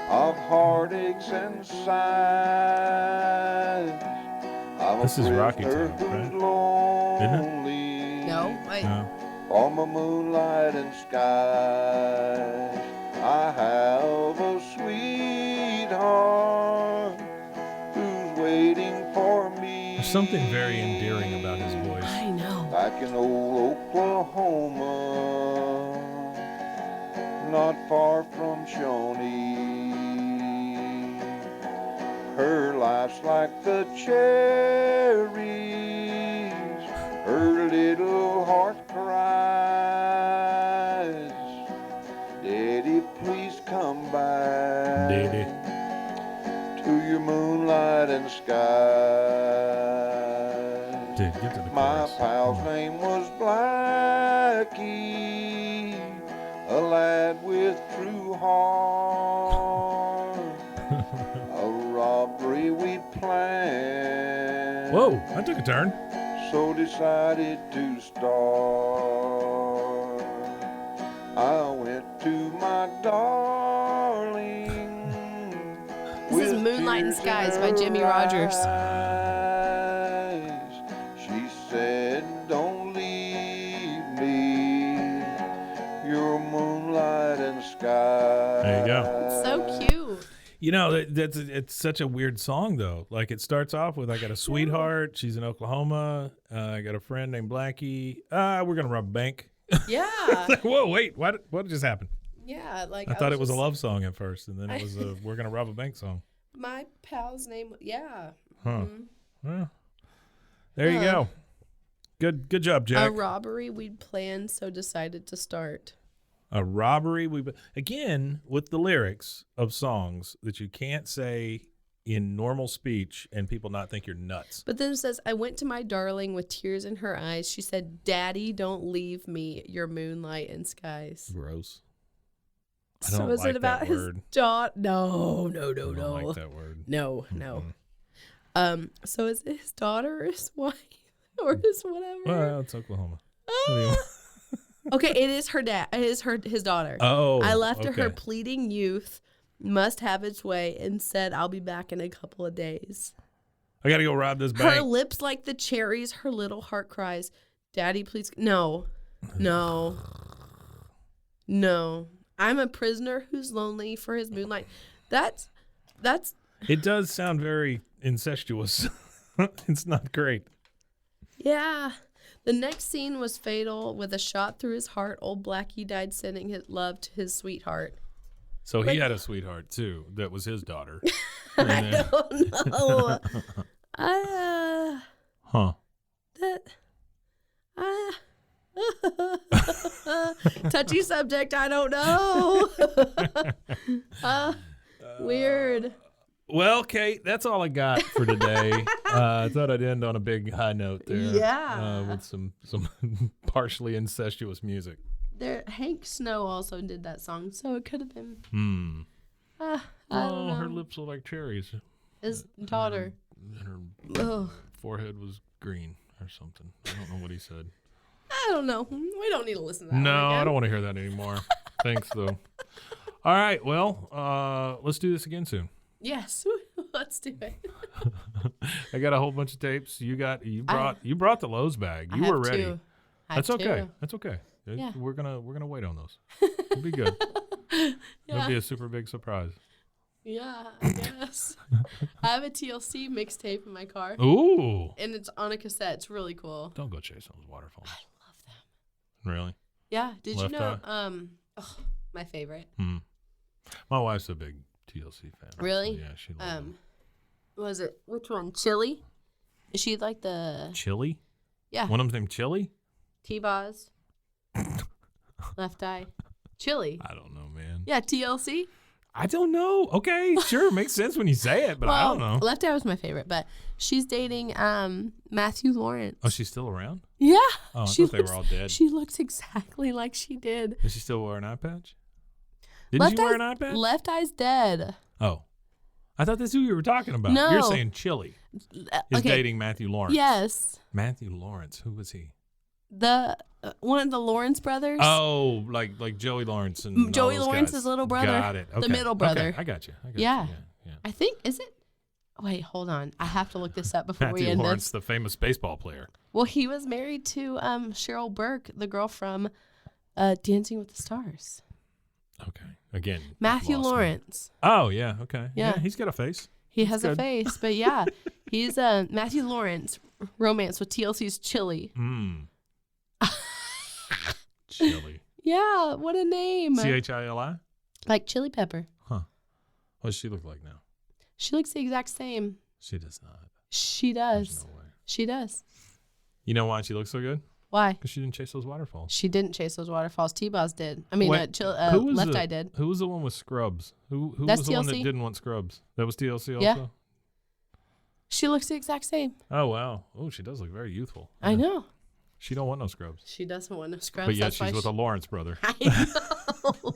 of heartaches and sighs. This is Rocky Town, right? Lonely No. on my moonlight and skies. I have a sweetheart who's waiting for me. There's something very endearing about his voice. I know. Back in old Oklahoma, not far from Shawnee. Her life's like the cherries, her little heart cries. Daddy, please come back. Daddy. To your moonlight and skies. Dude, get to the My chorus. pal's name was Blackie, a lad with true heart. A robbery we planned. Whoa, that took a turn. So decided to start. I went to my darling. This is Moonlight and Skies by Jimmy Rogers. She said, don't leave me, your moonlight and skies. There you go. It's so cute. You know, it's such a weird song, though. Like, it starts off with, I got a sweetheart. She's in Oklahoma. I got a friend named Blackie. We're going to rob a bank. Yeah. Like, whoa, wait. What just happened? Yeah. Like I thought it was a love song at first, and then it was a we're going to rob a bank song. My pal's name. Yeah. Huh. Well, there you go. Good job, Jack. A robbery we'd planned, so decided to start. A robbery. Again, with the lyrics of songs that you can't say in normal speech and people not think you're nuts. But then it says, I went to my darling with tears in her eyes. She said, Daddy, don't leave me, your moonlight and skies. Gross. I So don't is like it about that his word. daughter? No. I don't like that word. No. So is it his daughter or his wife or his whatever? Well, it's Oklahoma. What do you want? Okay, it is her dad. It is his daughter. Oh, I left okay. her pleading youth must have its way and said, I'll be back in a couple of days. I got to go rob this bank. Her lips like the cherries, her little heart cries, Daddy, please. No. I'm a prisoner who's lonely for his moonlight. That's. It does sound very incestuous. It's not great. Yeah. The next scene was fatal. With a shot through his heart, old Blackie died sending his love to his sweetheart. So he had a sweetheart, too. That was his daughter. I don't know. Touchy subject, I don't know. Weird. Well, Kate, that's all I got for today. I thought I'd end on a big high note there. Yeah. With some partially incestuous music. Hank Snow also did that song, so it could have been. I don't know. Her lips look like cherries. His daughter. And her forehead was green or something. I don't know what he said. I don't know. We don't need to listen to that. No, I don't want to hear that anymore. Thanks, though. All right, well, let's do this again soon. Yes, let's do it. I got a whole bunch of tapes. You brought the Lowe's bag. You were ready. That's okay. That's okay. Yeah. We're gonna wait on those. It'll be good. It'll be a super big surprise. Yeah, I guess. I have a TLC mixtape in my car. Ooh. And it's on a cassette. It's really cool. Don't go chase those waterfalls. I love them. Really? Yeah. Did Left you know? Eye? My favorite. My wife's a big TLC fan. Really? So yeah, she loves them. Was it which one? Chili? Is she like the Chili? Yeah. One of them's named Chili? T-Boz. Left Eye. Chili. I don't know, man. Yeah, TLC. I don't know. Okay, sure, makes sense when you say it, but I don't know. Left Eye was my favorite, but she's dating Matthew Lawrence. Oh, she's still around? Yeah. Oh, I thought they were all dead. She looks exactly like she did. Does she still wear an eye patch? Didn't she wear an eye patch? Left Eye's dead. Oh. I thought that's who you were talking about. No. You're saying Chili is dating Matthew Lawrence. Yes. Matthew Lawrence. Who was he? The one of the Lawrence brothers. Oh, like Joey Lawrence and Joey all those Lawrence's guys. little brother. Got it. Okay. The middle brother. Okay. I got you. Yeah. Yeah. I think, is it? Wait, hold on. I have to look this up before we Matthew end Lawrence, this. the famous baseball player. Well, he was married to Cheryl Burke, the girl from Dancing with the Stars. Okay. Again. Matthew lost me. Lawrence. Oh, yeah. Okay. Yeah. He's got a face. He That's has a good. face, but yeah. He's Matthew Lawrence, romance with TLC's Chili. Chili. Yeah, what a name. CHILI? Like chili pepper. Huh. What does she look like now? She looks the exact same. She does not. She does. There's no way. She does. You know why she looks so good? Why? Because she didn't chase those waterfalls. She didn't chase those waterfalls. T-Boz did. I mean, Wait, Left Eye did. Who was the one with Scrubs? Who That's was the one that TLC. didn't want Scrubs? That was TLC also? Yeah. She looks the exact same. Oh, wow. Oh, she does look very youthful. I know. She don't want no Scrubs. She doesn't want no scrubs. But yet That's why she's with a Lawrence brother. I know.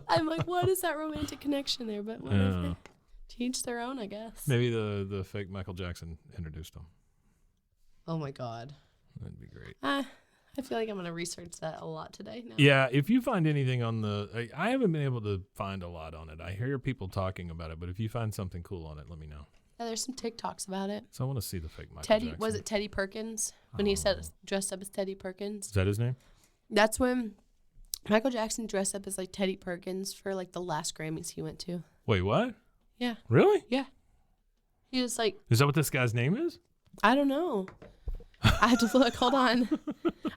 I'm like, what is that romantic connection there? But whatever. Yeah. To each their own, I guess. Maybe the fake Michael Jackson introduced him. Oh, my God. That'd be great. I feel like I'm going to research that a lot today. Now. Yeah, if you find anything on I haven't been able to find a lot on it. I hear people talking about it, but if you find something cool on it, let me know. Yeah, there's some TikToks about it. So I want to see the fake Michael Jackson. Was it Teddy Perkins when he said dressed up as Teddy Perkins? Is that his name? That's when Michael Jackson dressed up as like Teddy Perkins for like the last Grammys he went to. Wait, what? Yeah. Really? Yeah. He was like, Is that what this guy's name is? I don't know. I have to look. Hold on.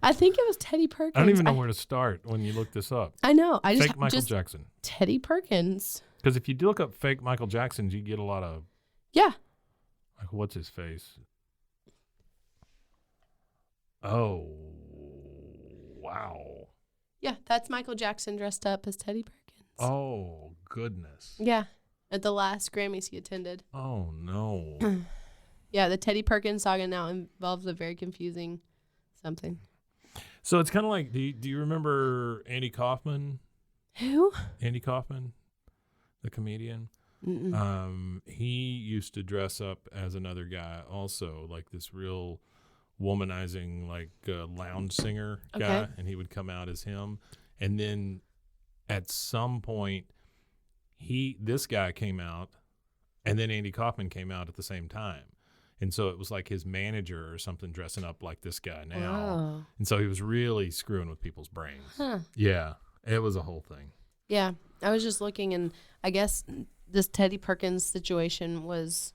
I think it was Teddy Perkins. I don't even know where to start when you look this up. I know. I just Fake Michael Jackson. Teddy Perkins. Because if you look up fake Michael Jacksons, you get a lot of, Yeah. like, what's his face? Oh, wow. Yeah, that's Michael Jackson dressed up as Teddy Perkins. Oh, goodness. Yeah, at the last Grammys he attended. Oh, no. Yeah, the Teddy Perkins saga now involves a very confusing something. So it's kind of like, do you remember Andy Kaufman? Who? Andy Kaufman, the comedian. He used to dress up as another guy also, like this real womanizing, like lounge singer guy, and he would come out as him. And then at some point, this guy came out, and then Andy Kaufman came out at the same time. And so it was like his manager or something dressing up like this guy now. Wow. And so he was really screwing with people's brains. Huh. Yeah, it was a whole thing. Yeah, I was just looking, and I guess this Teddy Perkins situation was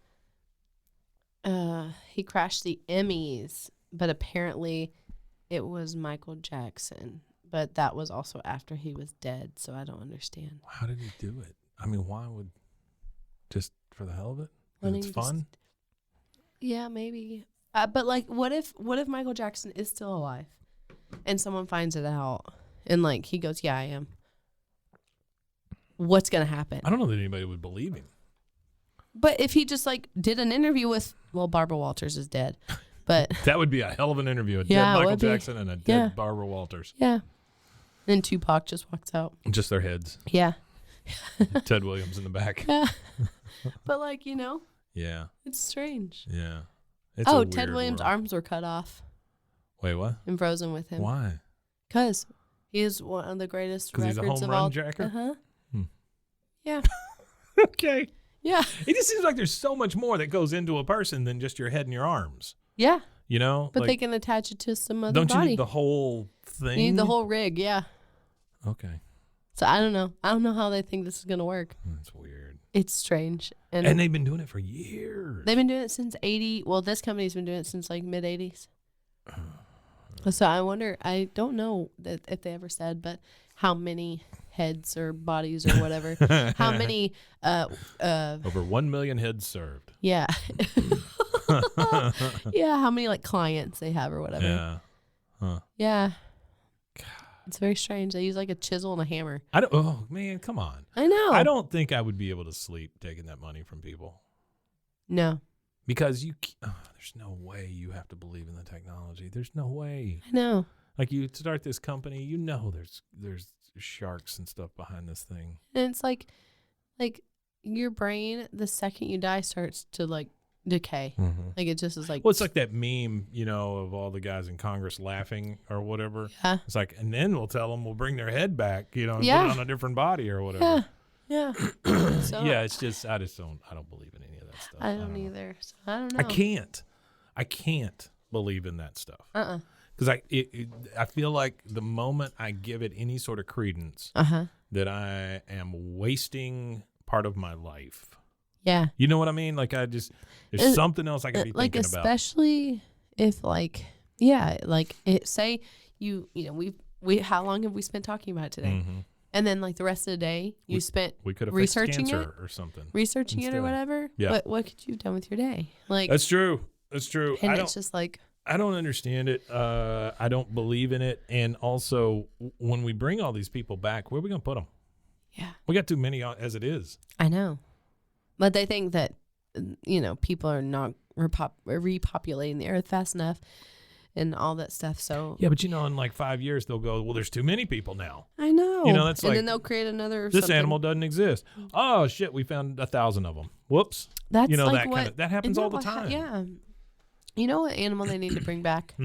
he crashed the Emmys, but apparently it was Michael Jackson, but that was also after he was dead, so I don't understand. How did he do it? I mean, why would just for the hell of it? 'Cause Wanting it's to fun. Yeah, maybe. But like, what if Michael Jackson is still alive, and someone finds it out, and like he goes, "Yeah, I am." What's gonna happen? I don't know that anybody would believe him. But if he just like did an interview with, well, Barbara Walters is dead, but That would be a hell of an interview. A Yeah, dead it Michael would be. Jackson and a dead Yeah. Barbara Walters. yeah, then Tupac just walks out. Just their heads. Yeah, Ted Williams in the back. yeah. But like Yeah. it's strange. Yeah. It's Oh, a Ted weird Williams' world. arms were cut off Wait, what? and frozen with him. Why? Because he is one of the greatest 'Cause records he's a home of run all. jacker? Uh-huh. Hmm. Yeah. Okay. Yeah. It just seems like there's so much more that goes into a person than just your head and your arms. Yeah. You know? But like, they can attach it to some other don't body. you need the whole thing? You need the whole rig, yeah. Okay. So I don't know. I don't know how they think this is going to work. That's weird. It's strange. And they've been doing it for years. They've been doing it since 80. Well, this company's been doing it since like mid 80s. So I wonder, I don't know that if they ever said, but how many heads or bodies or whatever, how many, Over 1 million heads served. yeah. Yeah, how many like clients they have or whatever. Yeah. Huh. Yeah. It's very strange. They use like a chisel and a hammer. Oh, man, come on. I know. I don't think I would be able to sleep taking that money from people. No. Because there's no way you have to believe in the technology. There's no way. I know. Like you start this company, you know there's sharks and stuff behind this thing. And it's like your brain, the second you die, starts to like decay. Mm-hmm. Like it just is like. Well, it's like that meme, of all the guys in Congress laughing or whatever. Yeah. It's like, and then we'll tell them we'll bring their head back, and Yeah. put it on a different body or whatever. Yeah. So Yeah, it's just I don't believe in any of that stuff. I don't either. So I don't know. I can't believe in that stuff. Uh-uh. Because I feel like the moment I give it any sort of credence, that I am wasting part of my life. Yeah. You know what I mean? Like there's something else I could be like thinking about. especially if like say we how long have we spent talking about it today? Mm-hmm. And then like the rest of the day you spent We could have researching fixed it cancer or something. researching it or instead. whatever. Yeah. What could you have done with your day? Like That's true. and it's just like I don't understand it. I don't believe in it. And also, when we bring all these people back, where are we going to put them? yeah. We got too many as it is. I know. But they think that, people are not repopulating the earth fast enough and all that stuff. So Yeah, but in like 5 years, they'll go, well, there's too many people now. I know. That's and like, then they'll create another. This something. animal doesn't exist. Oh, shit, we found 1,000 of them. Whoops. That's that like kind of, that happens isn't all that the what time. yeah. You know what animal they need to bring back?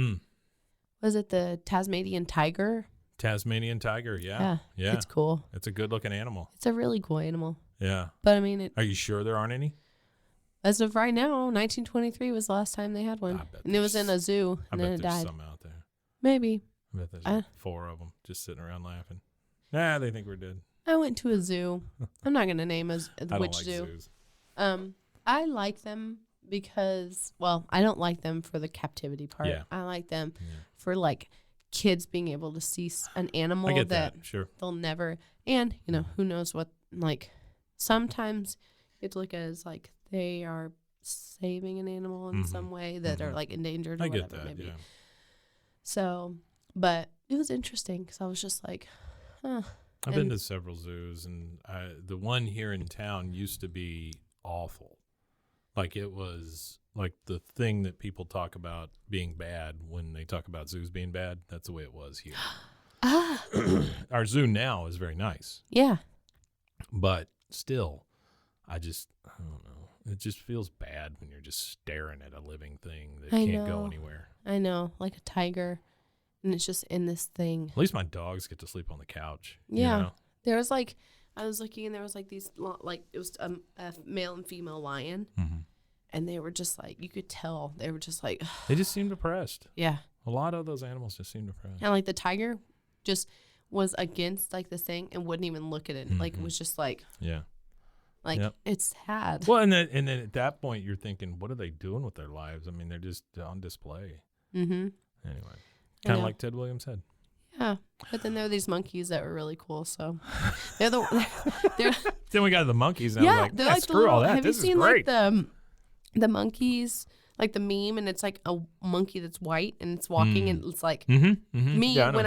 Was it the Tasmanian tiger? Tasmanian tiger, yeah. It's cool. It's a good-looking animal. It's a really cool animal. Yeah. But I mean, Are you sure there aren't any? as of right now, 1923 was the last time they had one, I bet and it was in a zoo, I and bet then it there's died. some out there. Maybe. I bet there's like 4 of them just sitting around laughing. Nah, they think we're dead. I went to a zoo. I'm not gonna name I which don't like zoo. zoos. I like them because, well, I don't like them for the captivity part. Yeah. I like them for like kids being able to see an animal I get that. Sure. they'll never, and who knows what, like sometimes you have to look at it as like they are saving an animal in some way that are like endangered or I whatever get that, maybe. yeah. So, but it was interesting because I was just like, huh. I've been to several zoos, and the one here in town used to be awful. Like it was like the thing that people talk about being bad when they talk about zoos being bad. That's the way it was here. Our zoo now is very nice. Yeah. But still, I don't know. It just feels bad when you're just staring at a living thing that can't go anywhere. I know, like a tiger. And it's just in this thing. At least my dogs get to sleep on the couch. Yeah. You know? There was like, I was looking and there was like these, like it was a male and female lion. Mm-hmm. And they were just like, you could tell. They were just like. They just seem depressed. Yeah. A lot of those animals just seem depressed. And like the tiger just was against like this thing and wouldn't even look at it. Like it was just like. Yeah. Like it's sad. Well, and then at that point you're thinking, what are they doing with their lives? I mean, they're just on display. Mm-hmm. Anyway. Kind of like Ted Williams said. Yeah, but then there are these monkeys that were really cool. So they're Then we got the monkeys. And yeah, I'm they're like, like screw all that. Have This you seen is great. like the monkeys, like the meme, and it's like a monkey that's white and it's walking, and it's like me when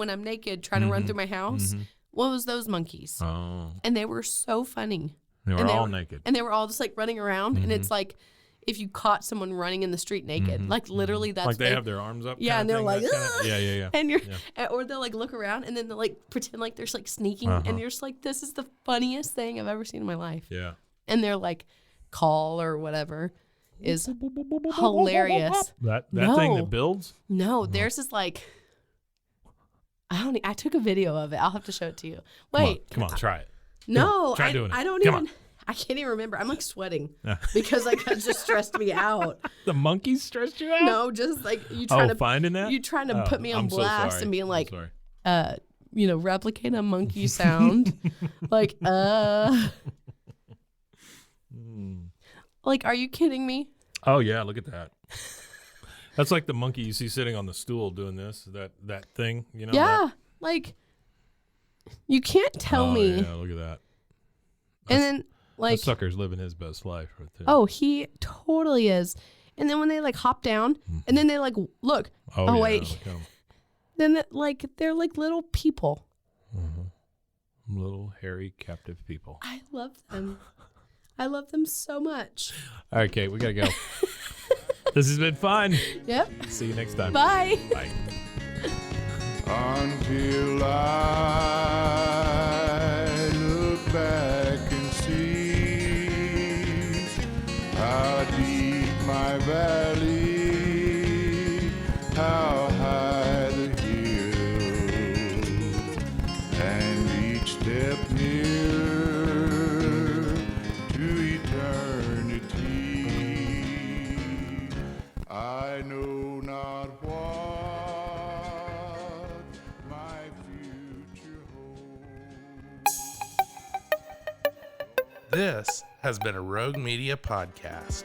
I'm naked trying to run through my house. What was those monkeys? Oh, and they were so funny. they were all naked, and they were all just like running around, and it's like if you caught someone running in the street naked, like literally that's like they have their arms up. Yeah, and they're like, yeah. And you're, or they'll like look around and then they'll like pretend like they're like sneaking, and you're just like, this is the funniest thing I've ever seen in my life. Yeah. And their like call or whatever is hilarious. That thing that builds? No, theirs is like, I took a video of it. I'll have to show it to you. Wait. Come on, try it. No, try doing it. I don't even. I can't even remember. I'm like sweating because like it just stressed me out. The monkeys stressed you out? No, just like you trying to finding that? You trying to put me on blast so and being like, replicate a monkey sound, like like, are you kidding me? Oh yeah, look at that. That's like the monkey you see sitting on the stool doing this, that thing, you know? Yeah, like you can't tell me. Yeah, look at that. And then like that sucker's living his best life right there. Oh, he totally is. And then when they like hop down, and then they like look. Oh yeah, wait. Then like they're like little people. Little hairy captive people. I love them. I love them so much. All right, Kate, we gotta go. This has been fun. Yep. See you next time. Bye. Bye. Until I look back and see how deep my valley, how high the hill, and each step nearer to eternity. I know not what my future holds. This has been a Rogue Media podcast.